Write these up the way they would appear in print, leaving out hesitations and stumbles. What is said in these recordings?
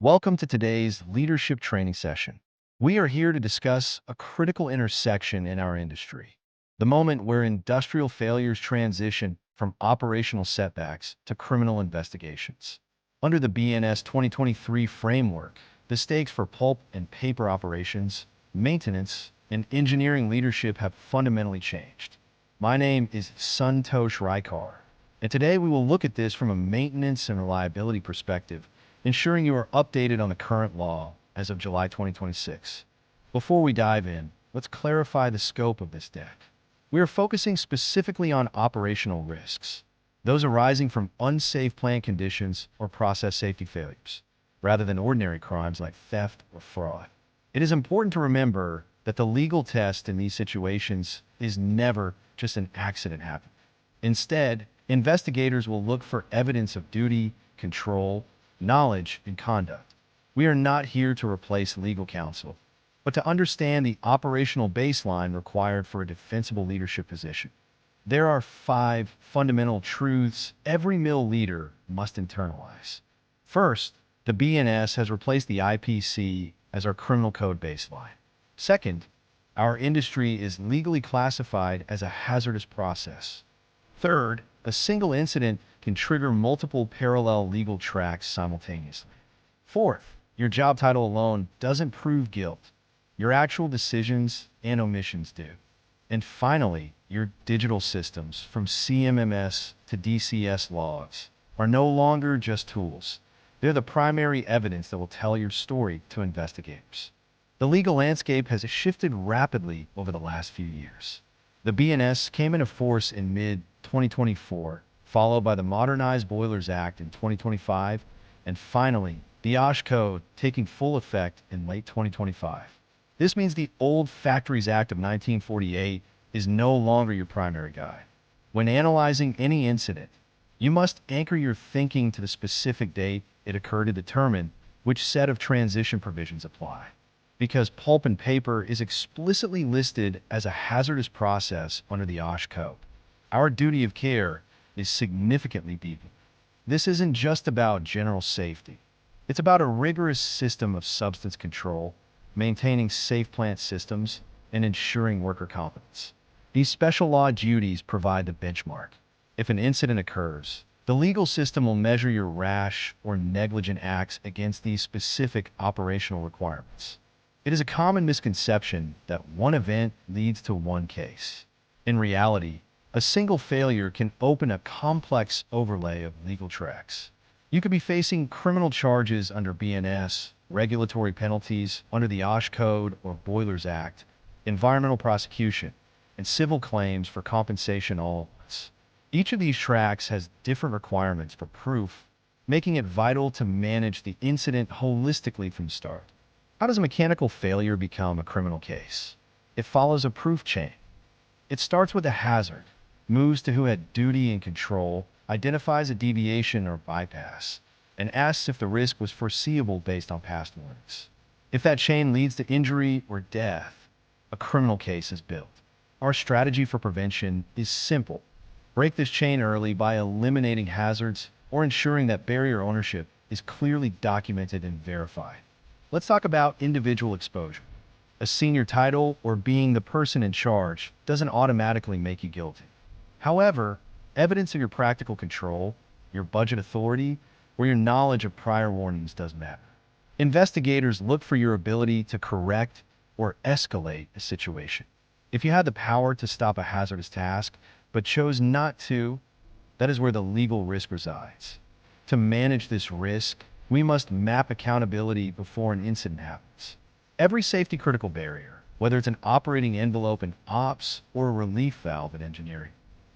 Welcome to today's leadership training session. We are here to discuss a critical intersection in our industry, the moment where industrial failures transition from operational setbacks to criminal investigations. Under the BNS 2023 framework, the stakes for pulp and paper operations, maintenance, and engineering leadership have fundamentally changed. My name is Santosh Raikar, and today we will look at this from a maintenance and reliability perspective, ensuring you are updated on the current law as of July 2026. Before we dive in, let's clarify the scope of this deck. We are focusing specifically on operational risks, those arising from unsafe plant conditions or process safety failures, rather than ordinary crimes like theft or fraud. It is important to remember that the legal test in these situations is never just an accident happened. Instead, investigators will look for evidence of duty, control, knowledge, and conduct. We are not here to replace legal counsel, but to understand the operational baseline required for a defensible leadership position. There are 5 fundamental truths every mill leader must internalize. First, the BNS has replaced the IPC as our criminal code baseline. Second, our industry is legally classified as a hazardous process. Third, a single incident can trigger multiple parallel legal tracks simultaneously. Fourth, your job title alone doesn't prove guilt. Your actual decisions and omissions do. And finally, your digital systems, from CMMS to DCS logs, are no longer just tools. They're the primary evidence that will tell your story to investigators. The legal landscape has shifted rapidly over the last few years. The BNS came into force in mid-2024, followed by the Modernized Boilers Act in 2025, and finally, the OSH Code taking full effect in late 2025. This means the old Factories Act of 1948 is no longer your primary guide. When analyzing any incident, you must anchor your thinking to the specific date it occurred to determine which set of transition provisions apply. Because pulp and paper is explicitly listed as a hazardous process under the OSH Code, our duty of care is significantly deepened. This isn't just about general safety. It's about a rigorous system of substance control, maintaining safe plant systems, and ensuring worker competence. These special law duties provide the benchmark. If an incident occurs, the legal system will measure your rash or negligent acts against these specific operational requirements. It is a common misconception that one event leads to one case. In reality, a single failure can open a complex overlay of legal tracks. You could be facing criminal charges under BNS, regulatory penalties under the OSH Code or Boilers Act, environmental prosecution, and civil claims for compensation all at once. Each of these tracks has different requirements for proof, making it vital to manage the incident holistically from the start. How does a mechanical failure become a criminal case? It follows a proof chain. It starts with a hazard, moves to who had duty and control, identifies a deviation or bypass, and asks if the risk was foreseeable based on past warnings. If that chain leads to injury or death, a criminal case is built. Our strategy for prevention is simple. Break this chain early by eliminating hazards or ensuring that barrier ownership is clearly documented and verified. Let's talk about individual exposure. A senior title or being the person in charge doesn't automatically make you guilty. However, evidence of your practical control, your budget authority, or your knowledge of prior warnings does matter. Investigators look for your ability to correct or escalate a situation. If you had the power to stop a hazardous task, but chose not to, that is where the legal risk resides. To manage this risk, we must map accountability before an incident happens. Every safety critical barrier, whether it's an operating envelope in ops or a relief valve in engineering,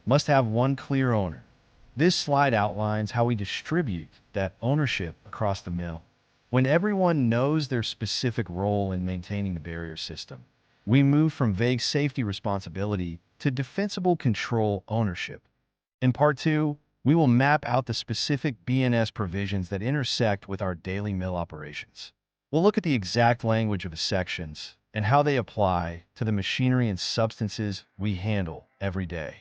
must have one clear owner. This slide outlines how we distribute that ownership across the mill. When everyone knows their specific role in maintaining the barrier system, we move from vague safety responsibility to defensible control ownership. In part 2, we will map out the specific BNS provisions that intersect with our daily mill operations. We'll look at the exact language of the sections and how they apply to the machinery and substances we handle every day.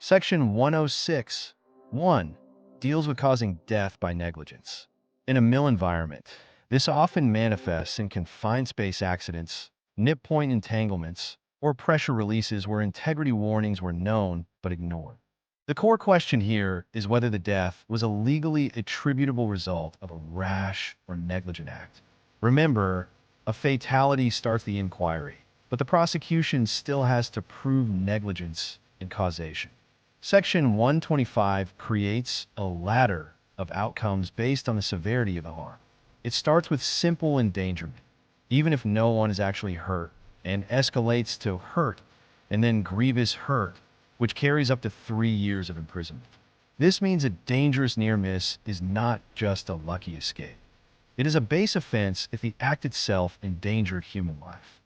Section 106.1 deals with causing death by negligence. In a mill environment, This often manifests in confined space accidents, nip point entanglements, or pressure releases where integrity warnings were known but ignored. The core question here is whether the death was a legally attributable result of a rash or negligent act. Remember, a fatality starts the inquiry, but the prosecution still has to prove negligence and causation. Section 125 creates a ladder of outcomes based on the severity of the harm. It starts with simple endangerment, even if no one is actually hurt, and escalates to hurt and then grievous hurt, which carries up to 3 years of imprisonment. This means a dangerous near miss is not just a lucky escape. It is a base offense if the act itself endangered human life.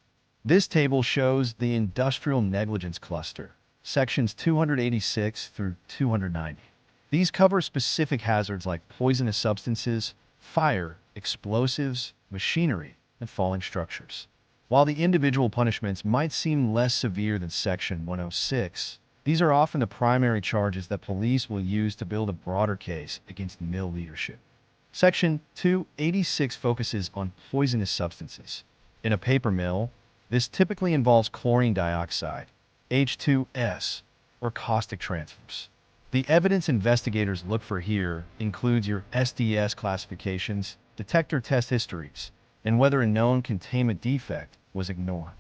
This table shows the industrial negligence cluster, sections 286 through 290. These cover specific hazards like poisonous substances, fire, explosives, machinery, and falling structures. While the individual punishments might seem less severe than Section 106, these are often the primary charges that police will use to build a broader case against mill leadership. Section 286 focuses on poisonous substances. In a paper mill, this typically involves chlorine dioxide, H2S, or caustic transfers. The evidence investigators look for here includes your SDS classifications, detector test histories, and whether a known containment defect was ignored.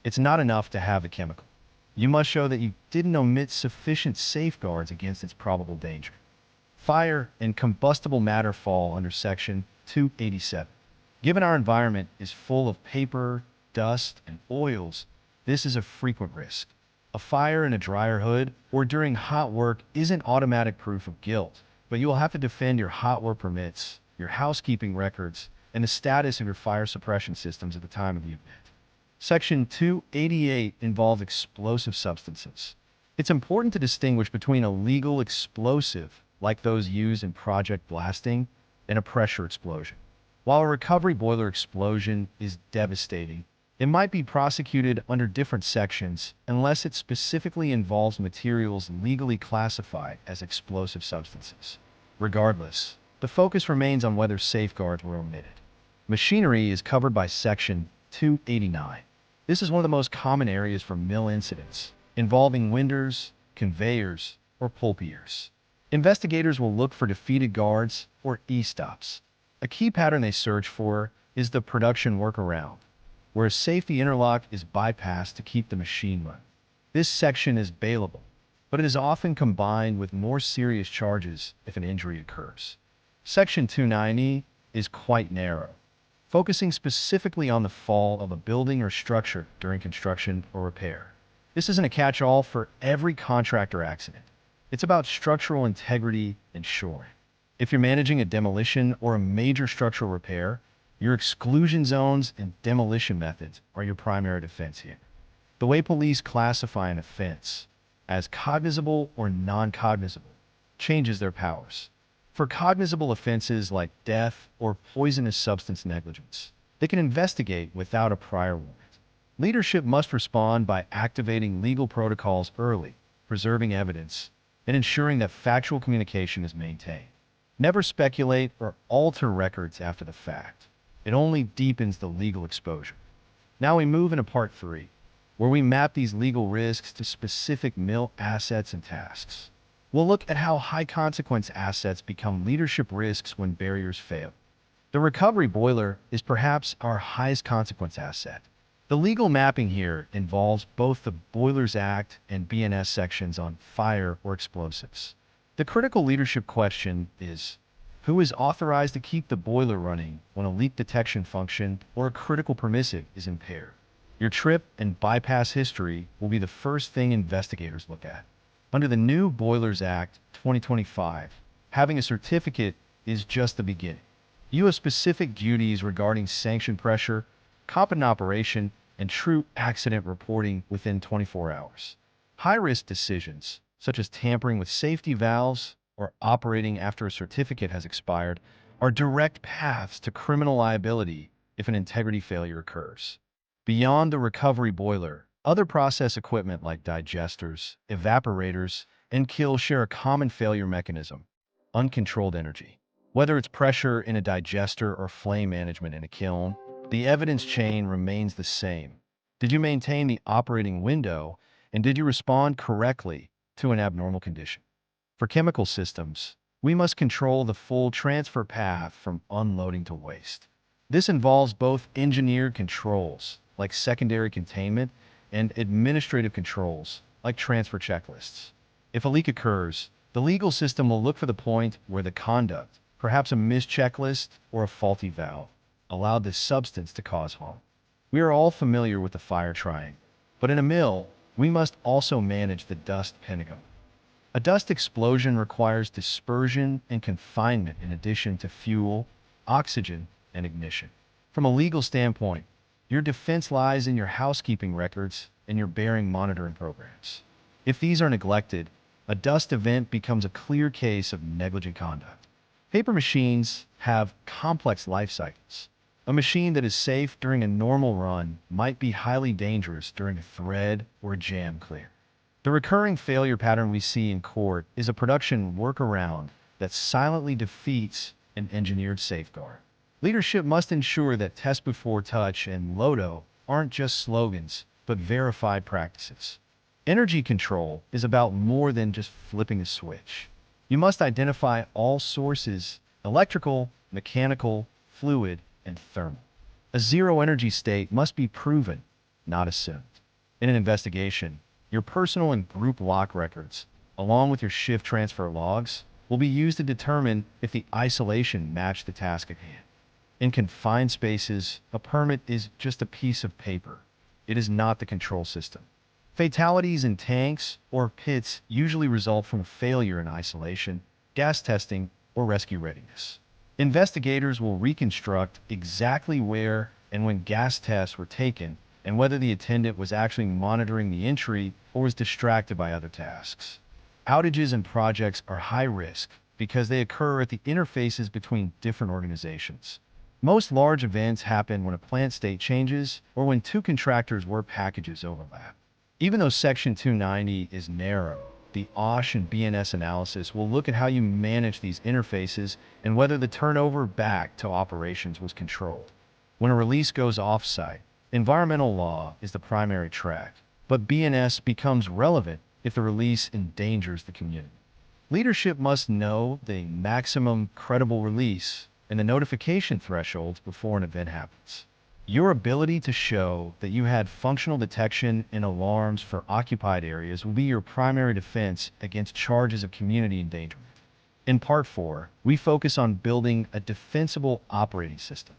It's not enough to have the chemical. You must show that you didn't omit sufficient safeguards against its probable danger. Fire and combustible matter fall under Section 287. Given our environment is full of paper, dust, and oils, this is a frequent risk. A fire in a dryer hood or during hot work isn't automatic proof of guilt, but you will have to defend your hot work permits, your housekeeping records, and the status of your fire suppression systems at the time of the event. Section 288 involves explosive substances. It's important to distinguish between a legal explosive, like those used in project blasting, and a pressure explosion. While a recovery boiler explosion is devastating, it might be prosecuted under different sections unless it specifically involves materials legally classified as explosive substances. Regardless, the focus remains on whether safeguards were omitted. Machinery is covered by Section 289. This is one of the most common areas for mill incidents, involving winders, conveyors, or pulpiers. Investigators will look for defeated guards or e-stops. A key pattern they search for is the production workaround, where a safety interlock is bypassed to keep the machine running. This section is bailable, but it is often combined with more serious charges if an injury occurs. Section 290 is quite narrow, focusing specifically on the fall of a building or structure during construction or repair. This isn't a catch-all for every contractor accident. It's about structural integrity and shoring. If you're managing a demolition or a major structural repair, your exclusion zones and demolition methods are your primary defense here. The way police classify an offense as cognizable or non-cognizable changes their powers. For cognizable offenses like death or poisonous substance negligence, they can investigate without a prior warrant. Leadership must respond by activating legal protocols early, preserving evidence, and ensuring that factual communication is maintained. Never speculate or alter records after the fact. It only deepens the legal exposure. Now we move into part 3, where we map these legal risks to specific mill assets and tasks. We'll look at how high-consequence assets become leadership risks when barriers fail. The recovery boiler is perhaps our highest consequence asset. The legal mapping here involves both the Boilers Act and BNS sections on fire or explosives. The critical leadership question is, who is authorized to keep the boiler running when a leak detection function or a critical permissive is impaired? Your trip and bypass history will be the first thing investigators look at. Under the new Boilers Act 2025, having a certificate is just the beginning. You have specific duties regarding sanction pressure, competent operation, and true accident reporting within 24 hours. High-risk decisions, such as tampering with safety valves or operating after a certificate has expired, are direct paths to criminal liability if an integrity failure occurs. Beyond the recovery boiler, other process equipment like digesters, evaporators, and kilns share a common failure mechanism: uncontrolled energy. Whether it's pressure in a digester or flame management in a kiln, the evidence chain remains the same. Did you maintain the operating window, and did you respond correctly to an abnormal condition? For chemical systems, we must control the full transfer path from unloading to waste. This involves both engineered controls, like secondary containment, and administrative controls, like transfer checklists. If a leak occurs, the legal system will look for the point where the conduct, perhaps a missed checklist or a faulty valve, allowed this substance to cause harm. We are all familiar with the fire triangle, but in a mill, we must also manage the dust pentagon. A dust explosion requires dispersion and confinement in addition to fuel, oxygen, and ignition. From a legal standpoint, your defense lies in your housekeeping records and your bearing monitoring programs. If these are neglected, a dust event becomes a clear case of negligent conduct. Paper machines have complex life cycles. A machine that is safe during a normal run might be highly dangerous during a thread or jam clear. The recurring failure pattern we see in court is a production workaround that silently defeats an engineered safeguard. Leadership must ensure that test before touch and LOTO aren't just slogans, but verified practices. Energy control is about more than just flipping a switch. You must identify all sources: electrical, mechanical, fluid, and thermal. A zero energy state must be proven, not assumed. In an investigation, your personal and group lock records, along with your shift transfer logs, will be used to determine if the isolation matched the task at hand. In confined spaces, a permit is just a piece of paper. It is not the control system. Fatalities in tanks or pits usually result from a failure in isolation, gas testing, or rescue readiness. Investigators will reconstruct exactly where and when gas tests were taken and whether the attendant was actually monitoring the entry or was distracted by other tasks. Outages in projects are high risk because they occur at the interfaces between different organizations. Most large events happen when a plant state changes or when two contractors' work packages overlap. Even though Section 290 is narrow, the OSH and BNS analysis will look at how you manage these interfaces and whether the turnover back to operations was controlled. When a release goes off-site, environmental law is the primary track, but BNS becomes relevant if the release endangers the community. Leadership must know the maximum credible release and the notification thresholds before an event happens. Your ability to show that you had functional detection and alarms for occupied areas will be your primary defense against charges of community endangerment. In Part 4, we focus on building a defensible operating system.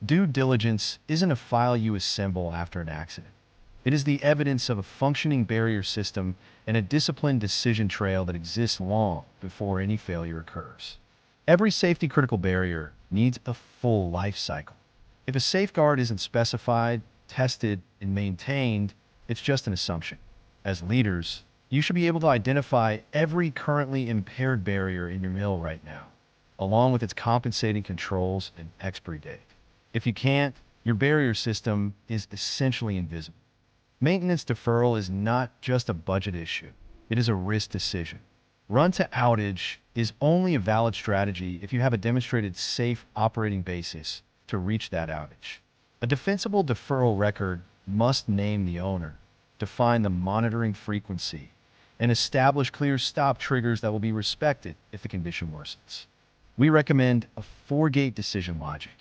Due diligence isn't a file you assemble after an accident. It is the evidence of a functioning barrier system and a disciplined decision trail that exists long before any failure occurs. Every safety-critical barrier needs a full life cycle. If a safeguard isn't specified, tested, and maintained, it's just an assumption. As leaders, you should be able to identify every currently impaired barrier in your mill right now, along with its compensating controls and expiry date. If you can't, your barrier system is essentially invisible. Maintenance deferral is not just a budget issue, it is a risk decision. Run to outage is only a valid strategy if you have a demonstrated safe operating basis to reach that outage. A defensible deferral record must name the owner, define the monitoring frequency, and establish clear stop triggers that will be respected if the condition worsens. We recommend a four-gate decision logic.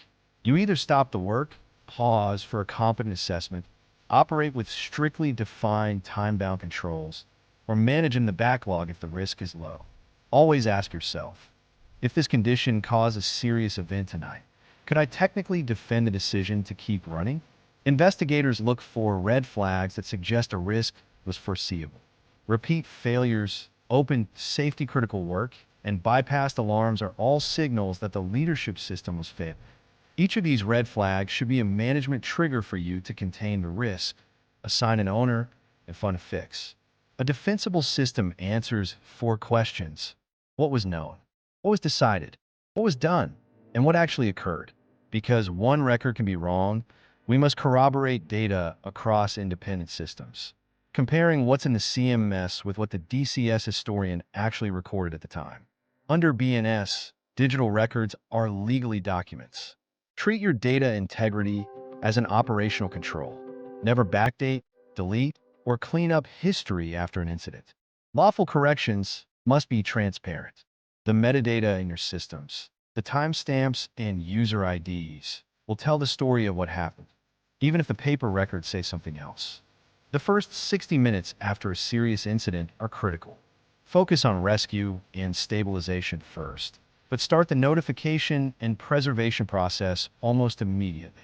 You either stop the work, pause for a competent assessment, operate with strictly defined time-bound controls, or manage in the backlog if the risk is low. Always ask yourself, if this condition caused a serious event tonight, could I technically defend the decision to keep running? Investigators look for red flags that suggest a risk was foreseeable. Repeat failures, open safety-critical work, and bypassed alarms are all signals that the leadership system was failing. Each of these red flags should be a management trigger for you to contain the risk, assign an owner, and fund a fix. A defensible system answers four questions. What was known? What was decided? What was done? And what actually occurred? Because one record can be wrong, we must corroborate data across independent systems, comparing what's in the CMS with what the DCS historian actually recorded at the time. Under BNS, Digital records are legally documents. Treat your data integrity as an operational control. Never backdate, delete, or clean up history after an incident. Lawful corrections must be transparent. The metadata in your systems, the timestamps and user IDs will tell the story of what happened, even if the paper records say something else. The first 60 minutes after a serious incident are critical. Focus on rescue and stabilization first, but start the notification and preservation process almost immediately.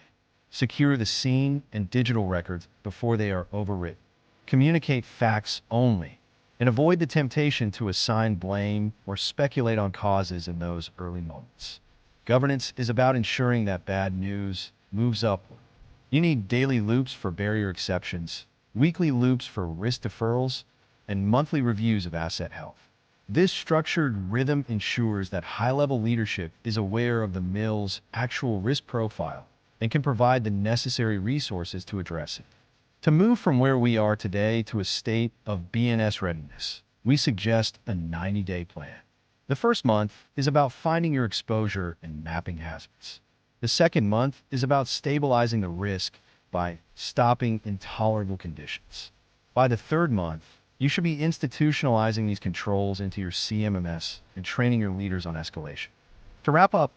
Secure the scene and digital records before they are overwritten. Communicate facts only, and avoid the temptation to assign blame or speculate on causes in those early moments. Governance is about ensuring that bad news moves upward. You need daily loops for barrier exceptions, weekly loops for risk deferrals, and monthly reviews of asset health. This structured rhythm ensures that high-level leadership is aware of the mill's actual risk profile and can provide the necessary resources to address it. To move from where we are today to a state of BNS readiness, we suggest a 90-day plan. The first month is about finding your exposure and mapping hazards. The second month is about stabilizing the risk by stopping intolerable conditions. By the third month, you should be institutionalizing these controls into your CMMS and training your leaders on escalation. To wrap up,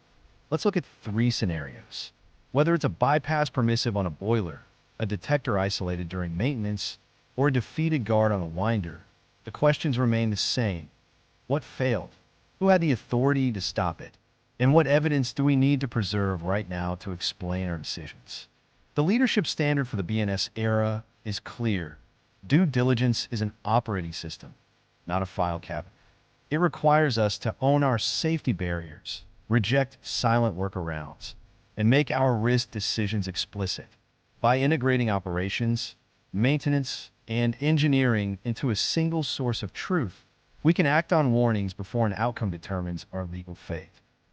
let's look at three scenarios. Whether it's a bypass permissive on a boiler, a detector isolated during maintenance, or a defeated guard on a winder, the questions remain the same. What failed? Who had the authority to stop it? And what evidence do we need to preserve right now to explain our decisions? The leadership standard for the BNS era is clear. Due diligence is an operating system, not a file cabinet. It requires us to own our safety barriers, reject silent workarounds, and make our risk decisions explicit. By integrating operations, maintenance, and engineering into a single source of truth, we can act on warnings before an outcome determines our legal fate.